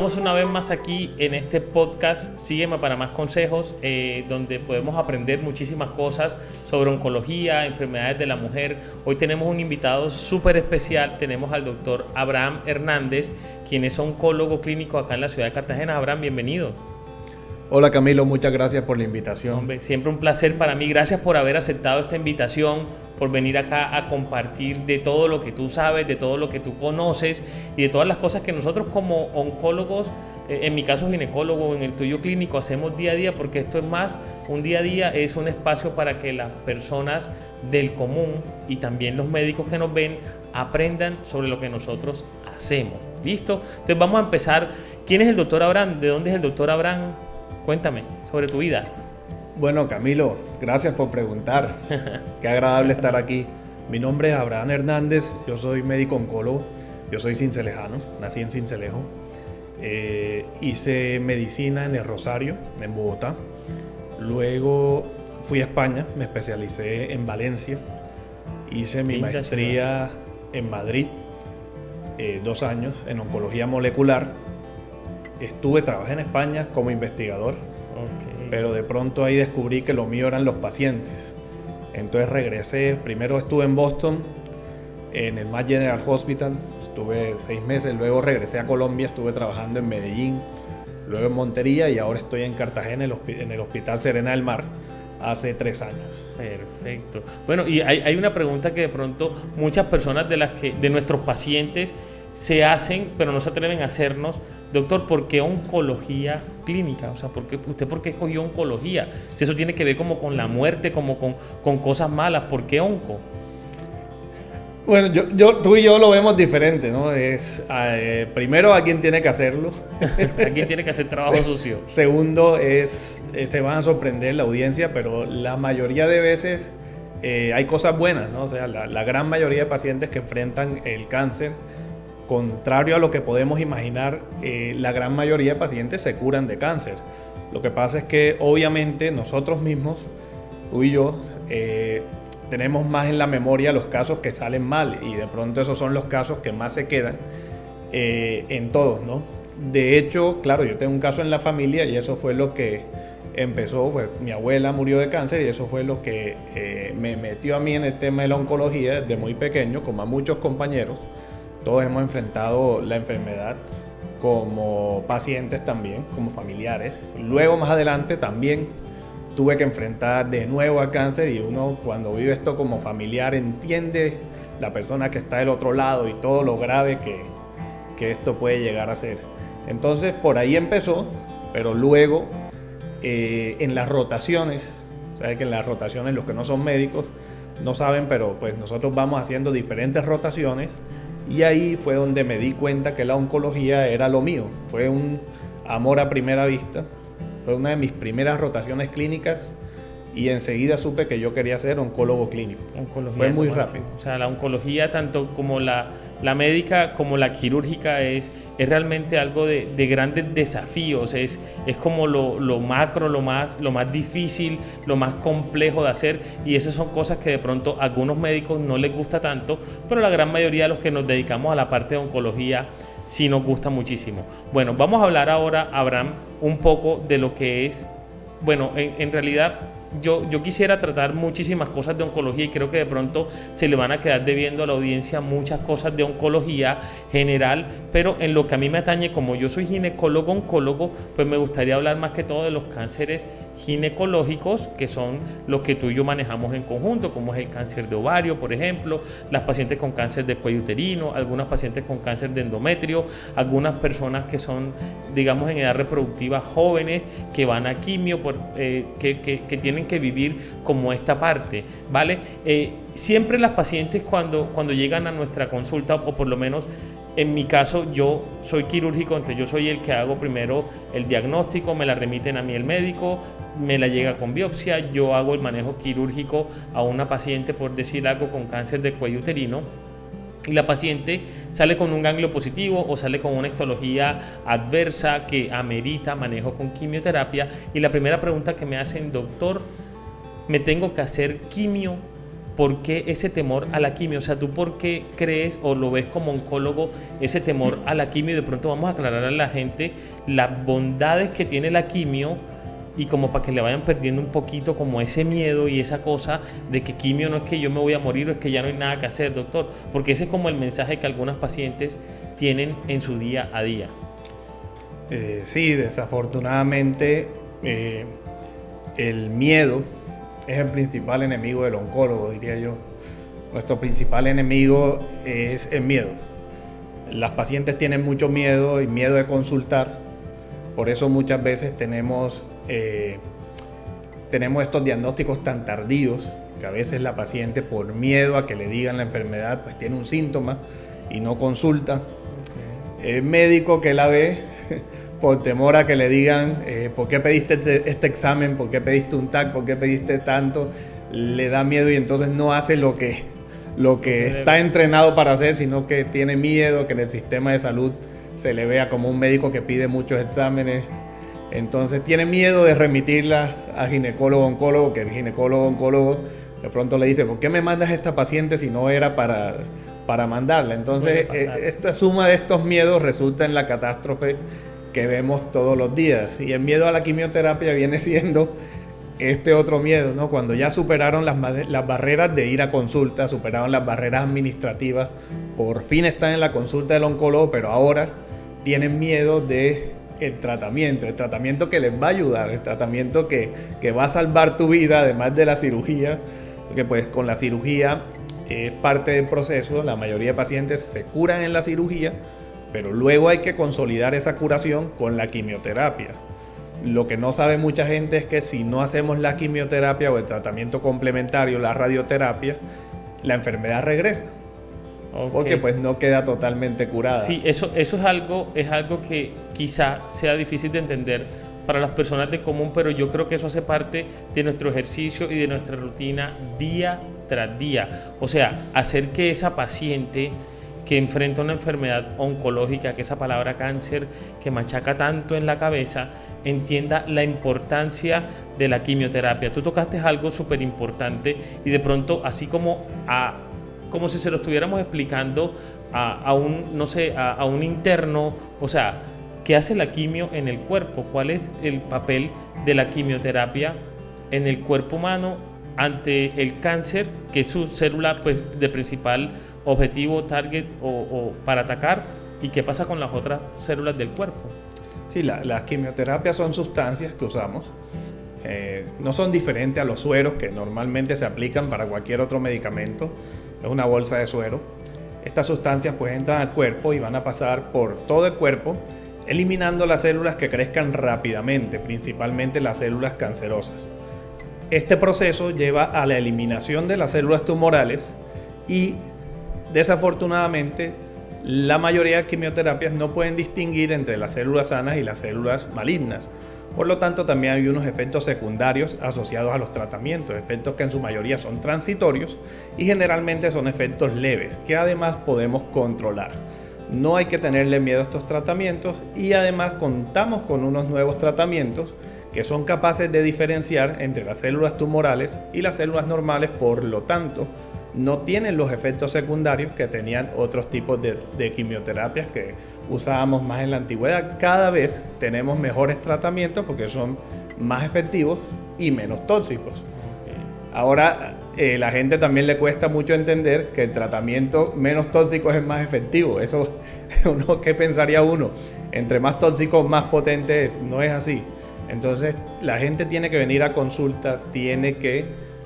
Estamos una vez más aquí en este podcast, sígueme para más consejos, donde podemos aprender muchísimas cosas sobre oncología, enfermedades de la mujer. Hoy tenemos un invitado súper especial, tenemos al doctor Abraham Hernández, quien es oncólogo clínico acá en la ciudad de Cartagena. Abraham, bienvenido. Hola Camilo, muchas gracias por la invitación. Hombre, siempre un placer para mí, gracias por haber aceptado esta invitación, por venir acá a compartir de todo lo que tú sabes, de todo lo que tú conoces y de todas las cosas que nosotros como oncólogos, en mi caso ginecólogo, en el tuyo clínico, hacemos día a día, porque esto es más, un día a día es un espacio para que las personas del común y también los médicos que nos ven aprendan sobre lo que nosotros hacemos. ¿Listo? Entonces vamos a empezar. ¿Quién es el doctor Abraham? ¿De dónde es el doctor Abraham? Cuéntame sobre tu vida. Bueno, Camilo, gracias por preguntar. Qué agradable estar aquí. Mi nombre es Abraham Hernández, yo soy médico oncólogo, yo soy cincelejano, nací en Cincelejo. Hice medicina en el Rosario, en Bogotá. Luego fui a España, me especialicé en Valencia. Hice mi maestría en Madrid, 2 años, en oncología molecular. Trabajé en España como investigador, pero de pronto ahí descubrí que lo mío eran los pacientes. Entonces regresé, primero estuve en Boston, en el Mass General Hospital, estuve 6 meses, luego regresé a Colombia, estuve trabajando en Medellín, luego en Montería y ahora estoy en Cartagena, en el Hospital Serena del Mar, hace 3 años. Perfecto. Bueno, y hay una pregunta que de pronto muchas personas de nuestros pacientes se hacen, pero no se atreven a hacernos. Doctor, ¿por qué oncología clínica? O sea, ¿por qué escogió oncología? Si eso tiene que ver como con la muerte, como con cosas malas, ¿por qué onco? Bueno, tú y yo lo vemos diferente, ¿no? Primero, ¿a quién tiene que hacerlo? ¿A quién tiene que hacer trabajo sucio? Segundo, se van a sorprender la audiencia, pero la mayoría de veces hay cosas buenas, ¿no? O sea, la gran mayoría de pacientes que enfrentan el cáncer, contrario a lo que podemos imaginar, la gran mayoría de pacientes se curan de cáncer. Lo que pasa es que obviamente nosotros mismos, tú y yo, tenemos más en la memoria los casos que salen mal y de pronto esos son los casos que más se quedan en todos, ¿no? De hecho, claro, yo tengo un caso en la familia y eso fue lo que empezó, pues, mi abuela murió de cáncer y eso fue lo que me metió a mí en el tema de la oncología desde muy pequeño, como a muchos compañeros. Todos hemos enfrentado la enfermedad como pacientes también, como familiares. Luego más adelante también tuve que enfrentar de nuevo al cáncer y uno cuando vive esto como familiar entiende la persona que está del otro lado y todo lo grave que esto puede llegar a ser. Entonces por ahí empezó, pero luego en las rotaciones, sabes que en las rotaciones los que no son médicos no saben, pero pues nosotros vamos haciendo diferentes rotaciones. Y ahí fue donde me di cuenta que la oncología era lo mío. Fue un amor a primera vista. Fue una de mis primeras rotaciones clínicas y enseguida supe que yo quería ser oncólogo clínico. Fue muy rápido. O sea, la oncología, tanto como la médica como la quirúrgica, es realmente algo de grandes desafíos. Es como lo macro, lo más difícil, lo más complejo de hacer. Y esas son cosas que de pronto a algunos médicos no les gusta tanto, pero la gran mayoría de los que nos dedicamos a la parte de oncología sí nos gusta muchísimo. Bueno, vamos a hablar ahora, Abraham, un poco de lo que es, bueno, en realidad yo quisiera tratar muchísimas cosas de oncología y creo que de pronto se le van a quedar debiendo a la audiencia muchas cosas de oncología general, pero en lo que a mí me atañe, como yo soy ginecólogo oncólogo, pues me gustaría hablar más que todo de los cánceres ginecológicos, que son los que tú y yo manejamos en conjunto, como es el cáncer de ovario, por ejemplo, las pacientes con cáncer de cuello uterino, algunas pacientes con cáncer de endometrio, algunas personas que son, digamos, en edad reproductiva jóvenes, que van a quimio, que tienen que vivir como esta parte, ¿vale? Siempre las pacientes cuando llegan a nuestra consulta, o por lo menos en mi caso yo soy quirúrgico, entonces yo soy el que hago primero el diagnóstico, me la remiten a mí el médico, me la llega con biopsia, yo hago el manejo quirúrgico a una paciente, por decir algo, con cáncer de cuello uterino. Y la paciente sale con un ganglio positivo o sale con una histología adversa que amerita manejo con quimioterapia. Y la primera pregunta que me hacen: doctor, ¿me tengo que hacer quimio ¿por qué ese temor a la quimio? O sea, ¿tú por qué crees o lo ves como oncólogo ese temor a la quimio? Y de pronto vamos a aclarar a la gente las bondades que tiene la quimio y como para que le vayan perdiendo un poquito como ese miedo y esa cosa de que quimio no es que yo me voy a morir o es que ya no hay nada que hacer, doctor. Porque ese es como el mensaje que algunas pacientes tienen en su día a día. Sí, desafortunadamente el miedo es el principal enemigo del oncólogo, diría yo. Nuestro principal enemigo es el miedo. Las pacientes tienen mucho miedo y miedo de consultar. Por eso muchas veces tenemos estos diagnósticos tan tardíos, que a veces la paciente por miedo a que le digan la enfermedad, pues tiene un síntoma y no consulta. El médico que la ve por temor a que le digan ¿por qué pediste este examen? ¿Por qué pediste un TAC? ¿Por qué pediste tanto? Le da miedo y entonces no hace lo que está entrenado para hacer, sino que tiene miedo que en el sistema de salud se le vea como un médico que pide muchos exámenes. Entonces tiene miedo de remitirla a ginecólogo oncólogo, que el ginecólogo oncólogo de pronto le dice, ¿por qué me mandas a esta paciente si no era para mandarla? Entonces esta suma de estos miedos resulta en la catástrofe que vemos todos los días. Y el miedo a la quimioterapia viene siendo este otro miedo, ¿no? Cuando ya superaron las barreras de ir a consulta, superaron las barreras administrativas, por fin están en la consulta del oncólogo, pero ahora tienen miedo de el tratamiento que les va a ayudar, el tratamiento que va a salvar tu vida, además de la cirugía, porque pues con la cirugía es parte del proceso. La mayoría de pacientes se curan en la cirugía, pero luego hay que consolidar esa curación con la quimioterapia. Lo que no sabe mucha gente es que si no hacemos la quimioterapia o el tratamiento complementario, la radioterapia, la enfermedad regresa. Okay. Porque pues no queda totalmente curada. Sí, eso es algo que quizá sea difícil de entender para las personas de común, pero yo creo que eso hace parte de nuestro ejercicio y de nuestra rutina día tras día. O sea, hacer que esa paciente que enfrenta una enfermedad oncológica, que esa palabra cáncer que machaca tanto en la cabeza, entienda la importancia de la quimioterapia. Tú tocaste algo súper importante y de pronto, así como si se lo estuviéramos explicando a un interno, o sea, ¿qué hace la quimio en el cuerpo? ¿Cuál es el papel de la quimioterapia en el cuerpo humano ante el cáncer, que es su célula pues, de principal objetivo, target o para atacar? ¿Y qué pasa con las otras células del cuerpo? Sí, las quimioterapias son sustancias que usamos. No son diferentes a los sueros que normalmente se aplican para cualquier otro medicamento. Es una bolsa de suero. Estas sustancias pues entran al cuerpo y van a pasar por todo el cuerpo, eliminando las células que crezcan rápidamente, principalmente las células cancerosas. Este proceso lleva a la eliminación de las células tumorales y desafortunadamente la mayoría de quimioterapias no pueden distinguir entre las células sanas y las células malignas. Por lo tanto, también hay unos efectos secundarios asociados a los tratamientos, efectos que en su mayoría son transitorios y generalmente son efectos leves, que además podemos controlar. No hay que tenerle miedo a estos tratamientos y además contamos con unos nuevos tratamientos que son capaces de diferenciar entre las células tumorales y las células normales, por lo tanto, no tienen los efectos secundarios que tenían otros tipos de quimioterapias que usábamos más en la antigüedad. Cada vez tenemos mejores tratamientos porque son más efectivos y menos tóxicos. Ahora, la gente también le cuesta mucho entender que el tratamiento menos tóxico es el más efectivo. Eso, ¿qué pensaría uno? Entre más tóxico, más potente es. No es así. Entonces, la gente tiene que venir a consulta, tiene que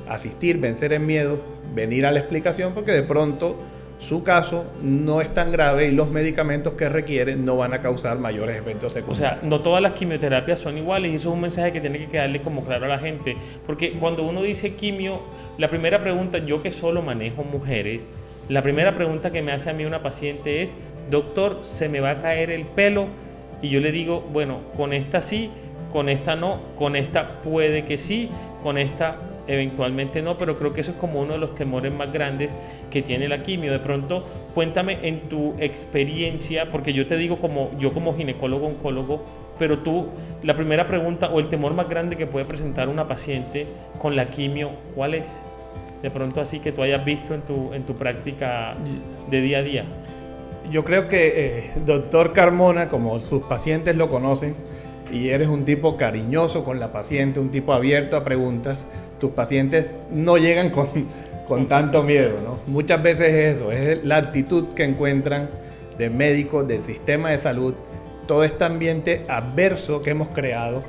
asistir, vencer el miedo, venir a la explicación, porque de pronto su caso no es tan grave y los medicamentos que requieren no van a causar mayores efectos secundarios. O sea, no todas las quimioterapias son iguales y eso es un mensaje que tiene que quedarle como claro a la gente, porque cuando uno dice quimio, la primera pregunta, yo que solo manejo mujeres, la primera pregunta que me hace a mí una paciente es, doctor, ¿se me va a caer el pelo? Y yo le digo, bueno, con esta sí, con esta no, con esta puede que sí, con esta eventualmente no, pero creo que eso es como uno de los temores más grandes que tiene la quimio. De pronto, cuéntame en tu experiencia, porque yo te digo como ginecólogo, oncólogo, pero tú, la primera pregunta o el temor más grande que puede presentar una paciente con la quimio, ¿cuál es? de pronto así que tú hayas visto en tu práctica de día a día? Yo creo que doctor Carmona, como sus pacientes lo conocen, y eres un tipo cariñoso con la paciente, un tipo abierto a preguntas, tus pacientes no llegan con tanto miedo, ¿no? Muchas veces es eso, es la actitud que encuentran de médicos, del sistema de salud, todo este ambiente adverso que hemos creado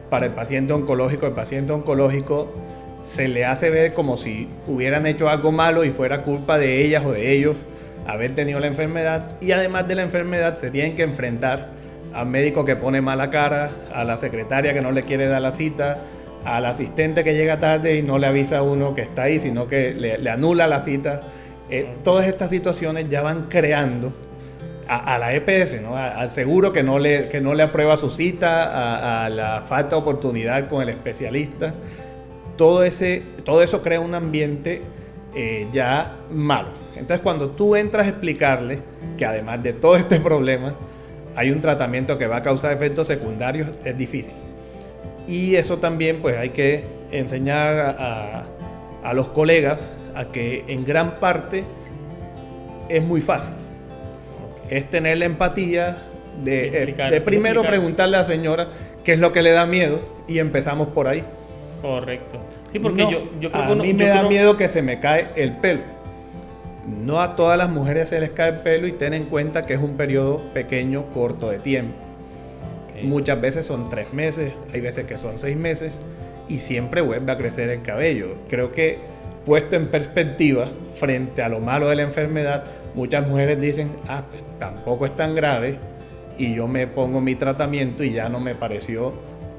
para el paciente oncológico. El paciente oncológico se le hace ver como si hubieran hecho algo malo y fuera culpa de ellas o de ellos haber tenido la enfermedad, y además de la enfermedad se tienen que enfrentar al médico que pone mala cara, a la secretaria que no le quiere dar la cita, al asistente que llega tarde y no le avisa a uno que está ahí, sino que le anula la cita. Todas estas situaciones ya van creando a la EPS, ¿no? Al seguro que no le aprueba su cita, a la falta de oportunidad con el especialista. Todo eso crea un ambiente ya malo. Entonces, cuando tú entras a explicarle que además de todo este problema hay un tratamiento que va a causar efectos secundarios, es difícil. Y eso también pues hay que enseñar a los colegas a que en gran parte es muy fácil. Es tener la empatía de primero preguntarle a la señora qué es lo que le da miedo, y empezamos por ahí. Correcto. Sí, porque no, yo creo a que mí me da miedo que se me cae el pelo. No a todas las mujeres se les cae el pelo, y ten en cuenta que es un periodo pequeño, corto de tiempo. Okay. Muchas veces son 3 meses, hay veces que son 6 meses, y siempre vuelve a crecer el cabello. Creo que puesto en perspectiva frente a lo malo de la enfermedad, muchas mujeres dicen, pues, tampoco es tan grave, y yo me pongo mi tratamiento y ya no me pareció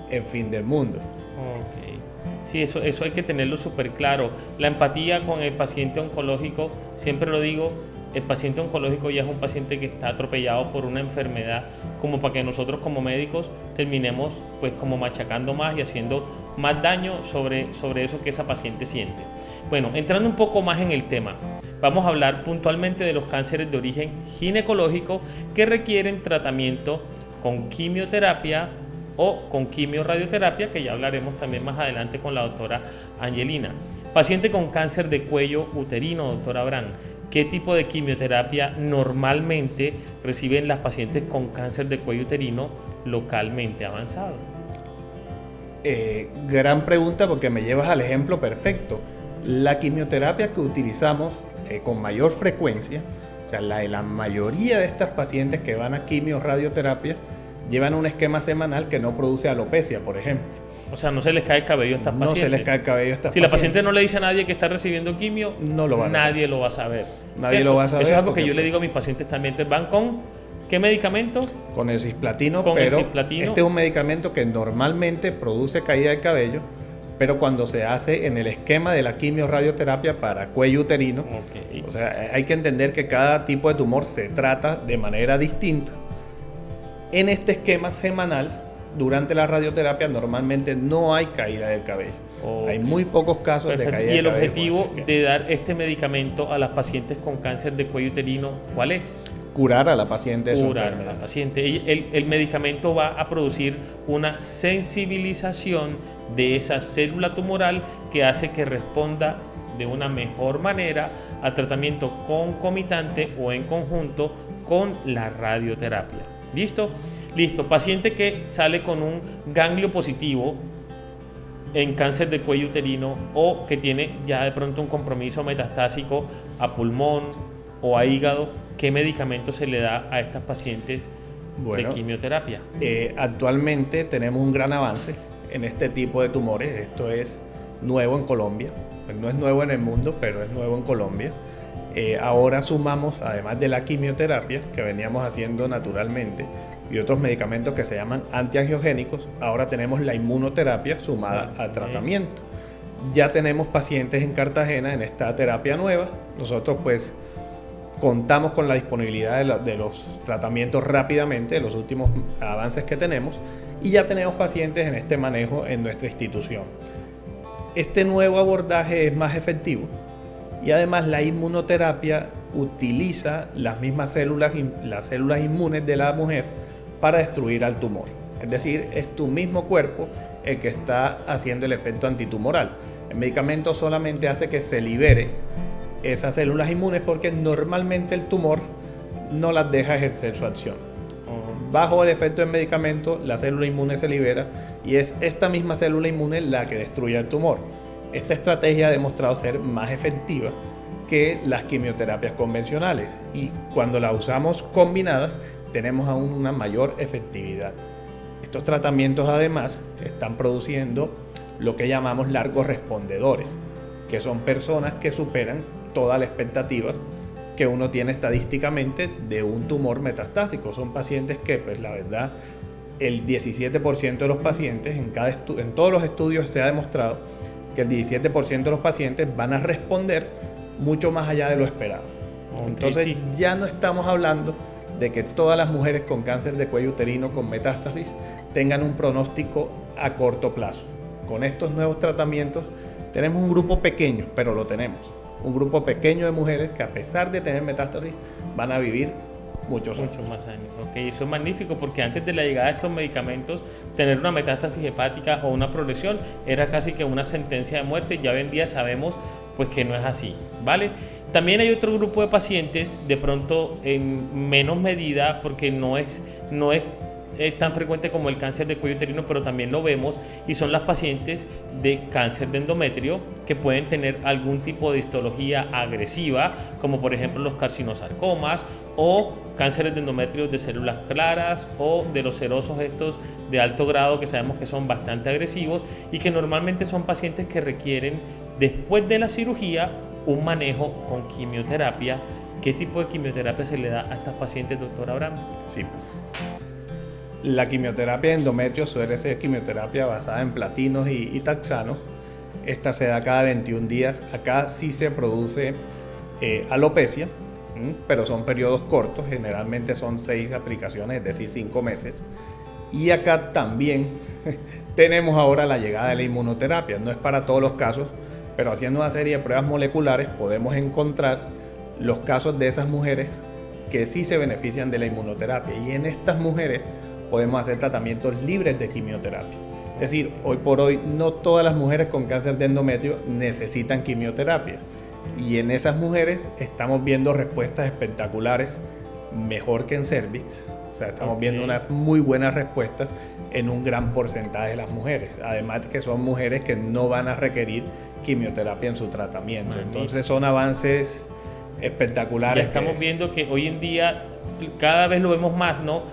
el fin del mundo. Okay. Sí, eso hay que tenerlo súper claro. La empatía con el paciente oncológico, siempre lo digo, el paciente oncológico ya es un paciente que está atropellado por una enfermedad, como para que nosotros como médicos terminemos pues como machacando más y haciendo más daño sobre eso que esa paciente siente. Bueno, entrando un poco más en el tema, vamos a hablar puntualmente de los cánceres de origen ginecológico que requieren tratamiento con quimioterapia o con quimiorradioterapia, que ya hablaremos también más adelante con la doctora Angelina. Paciente con cáncer de cuello uterino, doctora Abraham, ¿qué tipo de quimioterapia normalmente reciben las pacientes con cáncer de cuello uterino localmente avanzado? Gran pregunta, porque me llevas al ejemplo perfecto. La quimioterapia que utilizamos con mayor frecuencia, o sea, la mayoría de estas pacientes que van a quimiorradioterapia llevan un esquema semanal que no produce alopecia, por ejemplo. O sea, no se les cae el cabello a estas pacientes. No se les cae el cabello a estas pacientes. Si la paciente no le dice a nadie que está recibiendo quimio, nadie lo va a saber. Nadie lo va a saber. Eso es algo que yo le digo a mis pacientes también. Entonces, ¿van con qué medicamento? Con el cisplatino, el cisplatino. Este es un medicamento que normalmente produce caída de cabello, pero cuando se hace en el esquema de la quimiorradioterapia para cuello uterino, okay. O sea, hay que entender que cada tipo de tumor se trata de manera distinta. En este esquema semanal, durante la radioterapia, normalmente no hay caída del cabello. Okay. Hay muy pocos casos de caída del cabello. ¿Y el objetivo de dar este medicamento a las pacientes con cáncer de cuello uterino, cuál es? Curar a la paciente de su enfermedad. Curar a la paciente. El medicamento va a producir una sensibilización de esa célula tumoral que hace que responda de una mejor manera al tratamiento concomitante o en conjunto con la radioterapia. ¿Listo? Listo. Paciente que sale con un ganglio positivo en cáncer de cuello uterino o que tiene ya de pronto un compromiso metastásico a pulmón o a hígado, ¿qué medicamento se le da a estas pacientes de quimioterapia? Actualmente tenemos un gran avance en este tipo de tumores. Esto es nuevo en Colombia. No es nuevo en el mundo, pero es nuevo en Colombia. Ahora sumamos, además de la quimioterapia que veníamos haciendo naturalmente y otros medicamentos que se llaman antiangiogénicos, ahora tenemos la inmunoterapia sumada al tratamiento. Ya tenemos pacientes en Cartagena en esta terapia nueva. Nosotros pues contamos con la disponibilidad de los tratamientos rápidamente, de los últimos avances que tenemos, y ya tenemos pacientes en este manejo en nuestra institución. Este nuevo abordaje es más efectivo. Y además la inmunoterapia utiliza las mismas células, las células inmunes de la mujer para destruir al tumor. Es decir, es tu mismo cuerpo el que está haciendo el efecto antitumoral. El medicamento solamente hace que se libere esas células inmunes porque normalmente el tumor no las deja ejercer su acción. Bajo el efecto del medicamento, la célula inmune se libera y es esta misma célula inmune la que destruye el tumor. Esta estrategia ha demostrado ser más efectiva que las quimioterapias convencionales y cuando las usamos combinadas tenemos aún una mayor efectividad. Estos tratamientos además están produciendo lo que llamamos largos respondedores, que son personas que superan toda la expectativa que uno tiene estadísticamente de un tumor metastásico. Son pacientes que, pues la verdad, el 17% de los pacientes, en todos los estudios se ha demostrado que el 17% de los pacientes van a responder mucho más allá de lo esperado. Entonces sí, ya no estamos hablando de que todas las mujeres con cáncer de cuello uterino con metástasis tengan un pronóstico a corto plazo. Con estos nuevos tratamientos tenemos un grupo pequeño, pero lo tenemos. Un grupo pequeño de mujeres que a pesar de tener metástasis van a vivir muchos más años. Okay, eso es magnífico porque antes de la llegada de estos medicamentos, tener una metástasis hepática o una progresión era casi que una sentencia de muerte. Ya hoy en día sabemos pues que no es así, ¿vale? También hay otro grupo de pacientes, de pronto en menos medida, porque no es tan frecuente como el cáncer de cuello uterino, pero también lo vemos, y son las pacientes de cáncer de endometrio que pueden tener algún tipo de histología agresiva, como por ejemplo los carcinosarcomas o cánceres de endometrio de células claras o de los serosos estos de alto grado que sabemos que son bastante agresivos y que normalmente son pacientes que requieren después de la cirugía un manejo con quimioterapia. ¿Qué tipo de quimioterapia se le da a estas pacientes, doctor Abraham? Sí. La quimioterapia de endometrio suele ser quimioterapia basada en platinos y taxanos. Esta se da cada 21 días. Acá sí se produce alopecia, pero son periodos cortos, generalmente son 6 aplicaciones, es decir, 5 meses. Y acá también tenemos ahora la llegada de la inmunoterapia. No es para todos los casos, pero haciendo una serie de pruebas moleculares podemos encontrar los casos de esas mujeres que sí se benefician de la inmunoterapia. Y en estas mujeres podemos hacer tratamientos libres de quimioterapia. Es decir, hoy por hoy no todas las mujeres con cáncer de endometrio necesitan quimioterapia. Y en esas mujeres estamos viendo respuestas espectaculares, mejor que en cervix. O sea, estamos viendo unas muy buenas respuestas en un gran porcentaje de las mujeres. Además que son mujeres que no van a requerir quimioterapia en su tratamiento. Entonces son avances espectaculares. Ya estamos viendo que hoy en día cada vez lo vemos más, ¿no?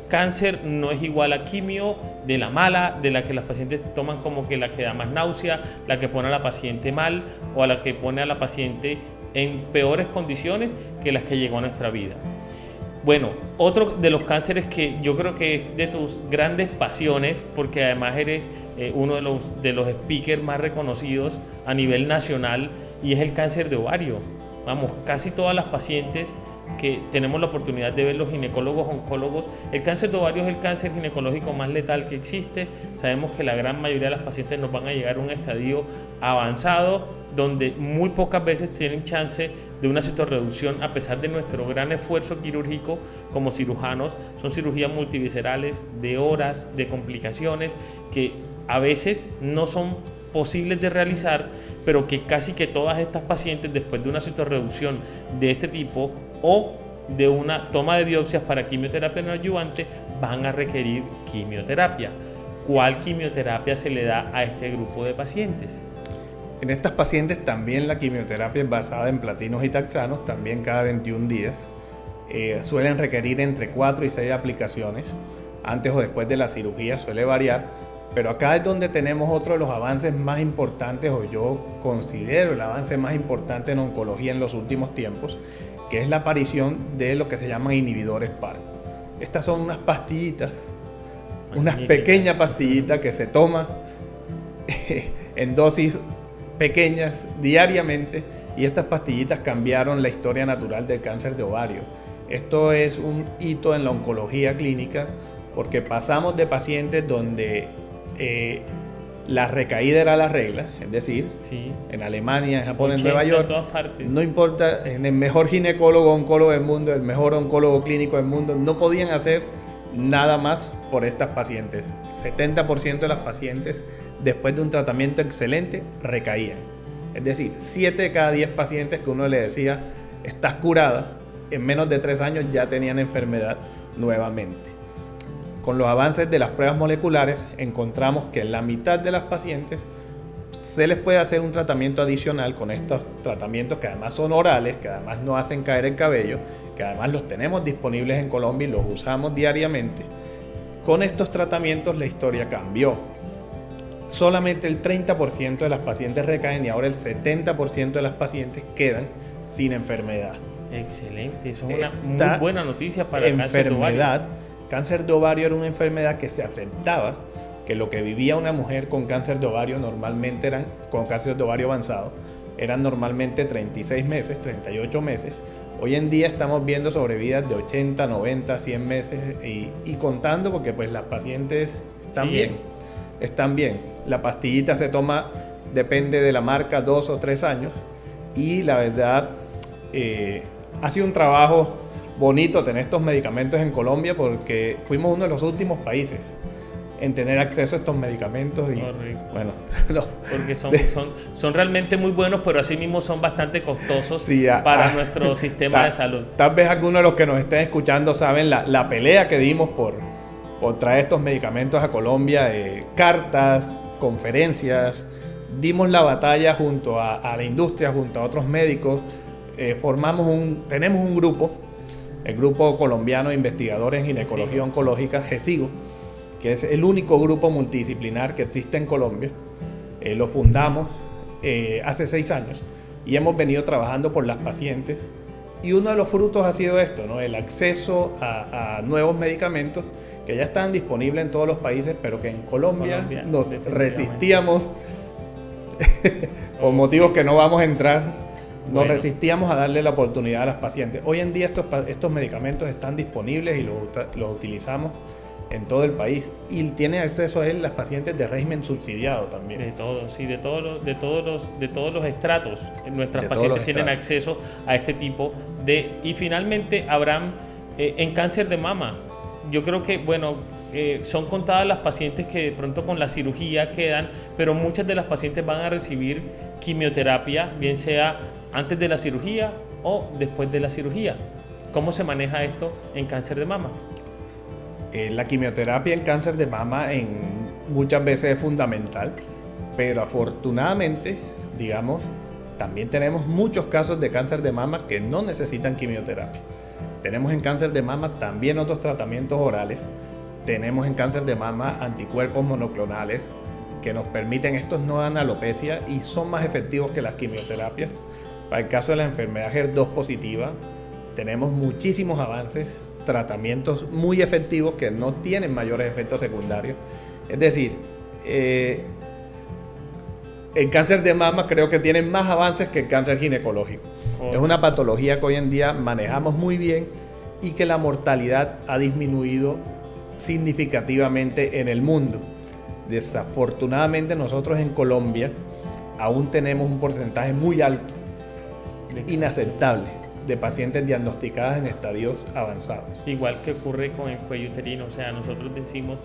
Cáncer no es igual a quimio de la mala, de la que las pacientes toman como que la que da más náusea, la que pone a la paciente mal o a la que pone a la paciente en peores condiciones que las que llegó a nuestra vida. Bueno, otro de los cánceres que yo creo que es de tus grandes pasiones, porque además eres uno de los speakers más reconocidos a nivel nacional, y es el cáncer de ovario. Vamos, casi todas las pacientes que tenemos la oportunidad de ver, los ginecólogos, oncólogos, el cáncer de ovario es el cáncer ginecológico más letal que existe. Sabemos que la gran mayoría de las pacientes nos van a llegar a un estadio avanzado, donde muy pocas veces tienen chance de una citorreducción a pesar de nuestro gran esfuerzo quirúrgico como cirujanos. Son cirugías multiviscerales de horas, de complicaciones que a veces no son posibles de realizar, pero que casi que todas estas pacientes después de una citorreducción de este tipo o de una toma de biopsias para quimioterapia no adyuvante van a requerir quimioterapia. ¿Cuál quimioterapia se le da a este grupo de pacientes? En estas pacientes también la quimioterapia es basada en platinos y taxanos, también cada 21 días. Suelen requerir entre 4 y 6 aplicaciones, antes o después de la cirugía, suele variar. Pero acá es donde tenemos otro de los avances más importantes, o yo considero el avance más importante en oncología en los últimos tiempos, que es la aparición de lo que se llaman inhibidores PARP. Estas son unas pastillitas, unas pequeñas pastillitas que se toman en dosis pequeñas diariamente, y estas pastillitas cambiaron la historia natural del cáncer de ovario. Esto es un hito en la oncología clínica porque pasamos de pacientes donde la recaída era la regla, es decir, en Alemania, en Japón, en Nueva York, en todas partes. No importa, en el mejor ginecólogo, oncólogo del mundo, el mejor oncólogo clínico del mundo, no podían hacer nada más por estas pacientes. 70% de las pacientes, después de un tratamiento excelente, recaían. Es decir, 7 de cada 10 pacientes que uno le decía, estás curada, en menos de 3 años ya tenían enfermedad nuevamente. Con los avances de las pruebas moleculares, encontramos que en la mitad de las pacientes se les puede hacer un tratamiento adicional con estos tratamientos que además son orales, que además no hacen caer el cabello, que además los tenemos disponibles en Colombia y los usamos diariamente. Con estos tratamientos la historia cambió. Solamente el 30% de las pacientes recaen y ahora el 70% de las pacientes quedan sin enfermedad. Excelente, eso es una muy buena noticia para el cáncer de ovario. Cáncer de ovario era una enfermedad que se aceptaba, que lo que vivía una mujer con cáncer de ovario normalmente con cáncer de ovario avanzado, eran normalmente 36 meses, 38 meses. Hoy en día estamos viendo sobrevidas de 80, 90, 100 meses y contando porque pues las pacientes están bien. Están bien. La pastillita se toma, depende de la marca, 2 o 3 años y la verdad ha sido un trabajo bonito tener estos medicamentos en Colombia porque fuimos uno de los últimos países en tener acceso a estos medicamentos y bueno, porque son realmente muy buenos, pero así mismo son bastante costosos para nuestro sistema de salud. Tal vez algunos de los que nos estén escuchando saben la pelea que dimos por traer estos medicamentos a Colombia, cartas, conferencias, dimos la batalla junto a la industria, junto a otros médicos, tenemos un grupo, el Grupo Colombiano de Investigadores en Ginecología Oncológica, GESIGO, que es el único grupo multidisciplinar que existe en Colombia. Lo fundamos hace 6 años y hemos venido trabajando por las pacientes y uno de los frutos ha sido esto, ¿no? El acceso a nuevos medicamentos que ya están disponibles en todos los países, pero que en Colombia nos resistíamos por motivos que no vamos a entrar. Nos resistíamos a darle la oportunidad a las pacientes. Hoy en día estos medicamentos están disponibles y los utilizamos en todo el país y tienen acceso a él las pacientes de régimen subsidiado también. De todos, sí, de todos los estratos. Nuestras pacientes tienen acceso a este tipo de... Y finalmente, Abraham, en cáncer de mama, yo creo que, son contadas las pacientes que de pronto con la cirugía quedan, pero muchas de las pacientes van a recibir quimioterapia, bien sea antes de la cirugía o después de la cirugía. ¿Cómo se maneja esto en cáncer de mama? La quimioterapia en cáncer de mama muchas veces es fundamental, pero afortunadamente, digamos, también tenemos muchos casos de cáncer de mama que no necesitan quimioterapia. Tenemos en cáncer de mama también otros tratamientos orales. Tenemos en cáncer de mama anticuerpos monoclonales que nos permiten, estos no dan alopecia y son más efectivos que las quimioterapias. Para el caso de la enfermedad HER2 positiva, tenemos muchísimos avances, tratamientos muy efectivos que no tienen mayores efectos secundarios. Es decir, el cáncer de mama creo que tiene más avances que el cáncer ginecológico. Es una patología que hoy en día manejamos muy bien y que la mortalidad ha disminuido significativamente en el mundo. Desafortunadamente nosotros en Colombia aún tenemos un porcentaje muy alto, inaceptable, de pacientes diagnosticadas en estadios avanzados. Igual que ocurre con el cuello uterino, o sea, nosotros decimos,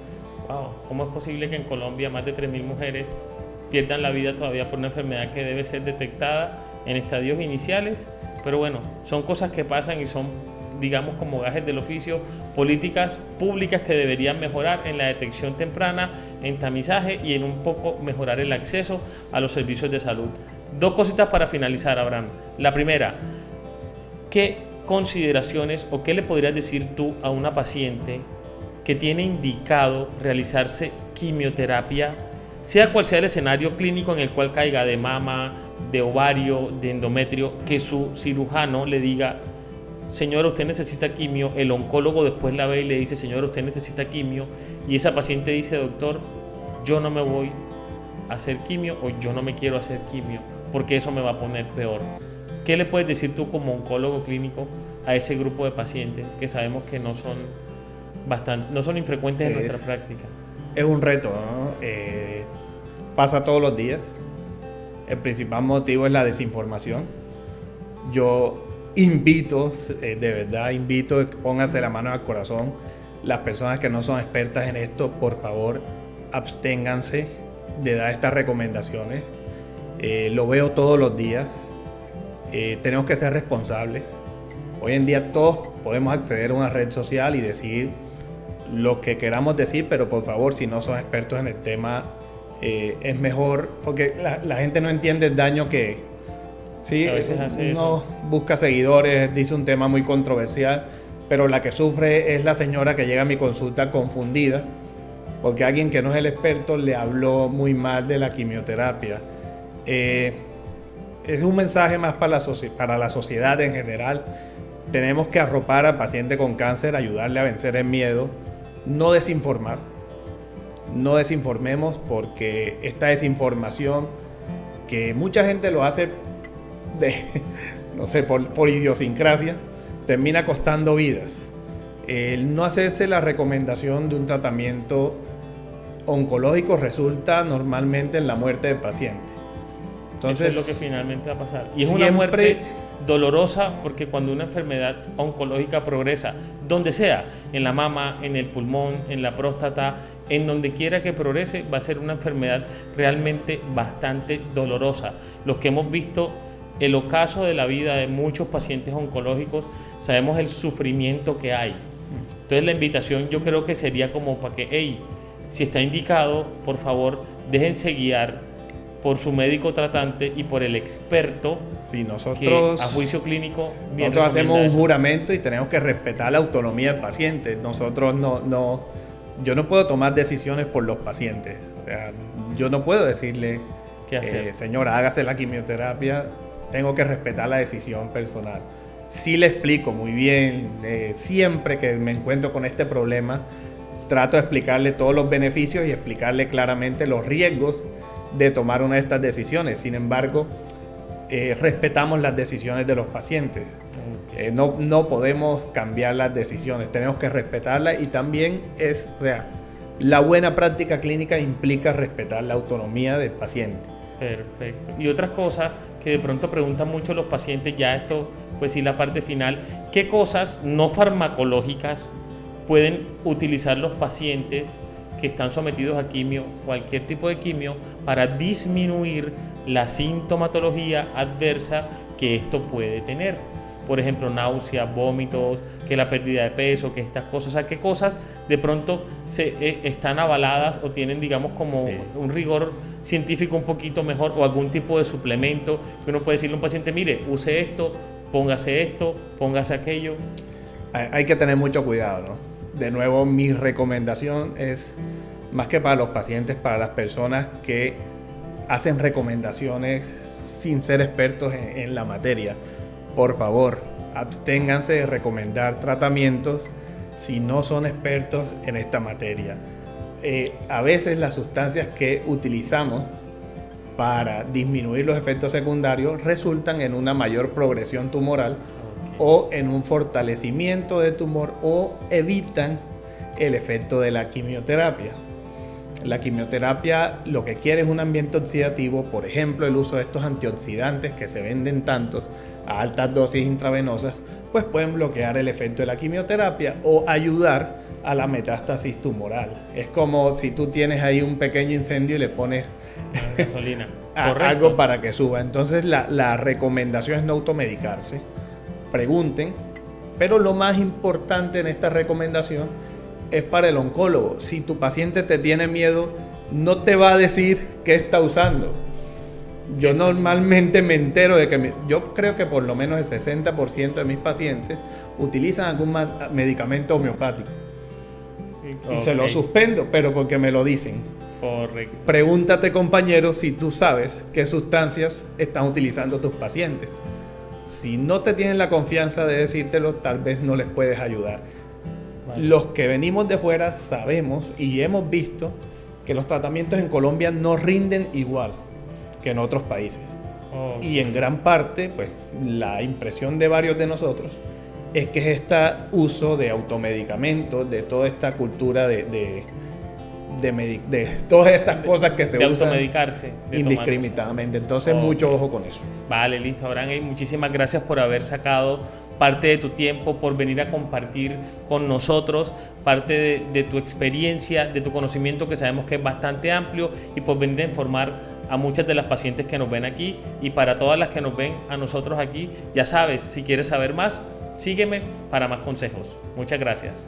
wow, ¿cómo es posible que en Colombia más de 3.000 mujeres pierdan la vida todavía por una enfermedad que debe ser detectada en estadios iniciales? Pero bueno, son cosas que pasan y son, digamos, como gajes del oficio, políticas públicas que deberían mejorar en la detección temprana, en tamizaje y en un poco mejorar el acceso a los servicios de salud. 2 cositas para finalizar, Abraham. La primera, ¿qué consideraciones o qué le podrías decir tú a una paciente que tiene indicado realizarse quimioterapia, sea cual sea el escenario clínico en el cual caiga, de mama, de ovario, de endometrio, que su cirujano le diga, señora, usted necesita quimio, el oncólogo después la ve y le dice, señora, usted necesita quimio, y esa paciente dice, doctor, yo no me voy a hacer quimio o yo no me quiero hacer quimio porque eso me va a poner peor? ¿Qué le puedes decir tú como oncólogo clínico a ese grupo de pacientes que sabemos que no son infrecuentes en nuestra práctica? Es un reto, ¿no? Pasa todos los días. El principal motivo es la desinformación. Yo invito, de verdad invito, póngase la mano al corazón, las personas que no son expertas en esto, por favor, absténganse de dar estas recomendaciones. Lo veo todos los días. Tenemos que ser responsables. Hoy en día todos podemos acceder a una red social y decir lo que queramos decir, pero por favor, si no son expertos en el tema, es mejor, porque la gente no entiende el daño que sí, a veces hace uno eso. busca seguidores, dice un tema muy controversial, pero la que sufre es la señora que llega a mi consulta confundida, porque alguien que no es el experto le habló muy mal de la quimioterapia. Es un mensaje más para la sociedad en general. Tenemos que arropar al paciente con cáncer, ayudarle a vencer el miedo, no desinformar. No desinformemos, porque esta desinformación, que mucha gente lo hace no sé, por idiosincrasia, termina costando vidas. El no hacerse la recomendación de un tratamiento oncológico resulta normalmente en la muerte del paciente. Entonces, eso es lo que finalmente va a pasar. Y es siempre una muerte dolorosa, porque cuando una enfermedad oncológica progresa, donde sea, en la mama, en el pulmón, en la próstata, en donde quiera que progrese, va a ser una enfermedad realmente bastante dolorosa. Los que hemos visto el ocaso de la vida de muchos pacientes oncológicos, sabemos el sufrimiento que hay. Entonces la invitación yo creo que sería como para que, hey, si está indicado, por favor, déjense guiar por su médico tratante y por el experto, si nosotros, que a juicio clínico bien nosotros hacemos un recomienda eso. juramento y tenemos que respetar la autonomía del paciente. Nosotros yo no puedo tomar decisiones por los pacientes. O sea, yo no puedo decirle, ¿Qué hacer? señora, hágase la quimioterapia. Tengo que respetar la decisión personal. Sí le explico muy bien, siempre que me encuentro con este problema, trato de explicarle todos los beneficios y explicarle claramente los riesgos de tomar una de estas decisiones. Sin embargo, respetamos las decisiones de los pacientes. Okay. No podemos cambiar las decisiones, tenemos que respetarlas, y también la buena práctica clínica implica respetar la autonomía del paciente. Perfecto. Y otras cosas que de pronto preguntan mucho los pacientes, ya esto, pues sí, la parte final, ¿qué cosas no farmacológicas pueden utilizar los pacientes que están sometidos a quimio, cualquier tipo de quimio, para disminuir la sintomatología adversa que esto puede tener? Por ejemplo, náuseas, vómitos, que la pérdida de peso, que estas cosas, o sea, qué cosas de pronto están avaladas o tienen, digamos, como Sí. un rigor científico un poquito mejor, o algún tipo de suplemento que uno puede decirle a un paciente, mire, use esto, póngase aquello. Hay que tener mucho cuidado, ¿no? De nuevo, mi recomendación es, más que para los pacientes, para las personas que hacen recomendaciones sin ser expertos en la materia. Por favor, absténganse de recomendar tratamientos si no son expertos en esta materia. A veces las sustancias que utilizamos para disminuir los efectos secundarios resultan en una mayor progresión tumoral o en un fortalecimiento del tumor, o evitan el efecto de la quimioterapia. La quimioterapia lo que quiere es un ambiente oxidativo, por ejemplo, el uso de estos antioxidantes que se venden tantos a altas dosis intravenosas, pues pueden bloquear el efecto de la quimioterapia o ayudar a la metástasis tumoral. Es como si tú tienes ahí un pequeño incendio y le pones Gasolina. algo para que suba. Entonces la recomendación es no automedicarse. Pregunten, pero lo más importante en esta recomendación es para el oncólogo. Si tu paciente te tiene miedo, no te va a decir qué está usando. Yo normalmente me entero de que yo creo que por lo menos el 60% de mis pacientes utilizan algún medicamento homeopático. Y se lo suspendo, pero porque me lo dicen. Correcto. Pregúntate, compañero, si tú sabes qué sustancias están utilizando tus pacientes. Si no te tienen la confianza de decírtelo, tal vez no les puedes ayudar. Vale. Los que venimos de fuera sabemos y hemos visto que los tratamientos en Colombia no rinden igual que en otros países. Y en gran parte, pues, la impresión de varios de nosotros es que es este uso de automedicamentos, de toda esta cultura de de todas estas cosas que se de usan automedicarse, de tomar indiscriminadamente. Entonces, Ok. mucho ojo con eso. Vale, listo, Abraham. Y muchísimas gracias por haber sacado parte de tu tiempo, por venir a compartir con nosotros parte de tu experiencia, de tu conocimiento, que sabemos que es bastante amplio, y por venir a informar a muchas de las pacientes que nos ven aquí, y para todas las que nos ven a nosotros aquí. Ya sabes, si quieres saber más, sígueme para más consejos. Muchas gracias.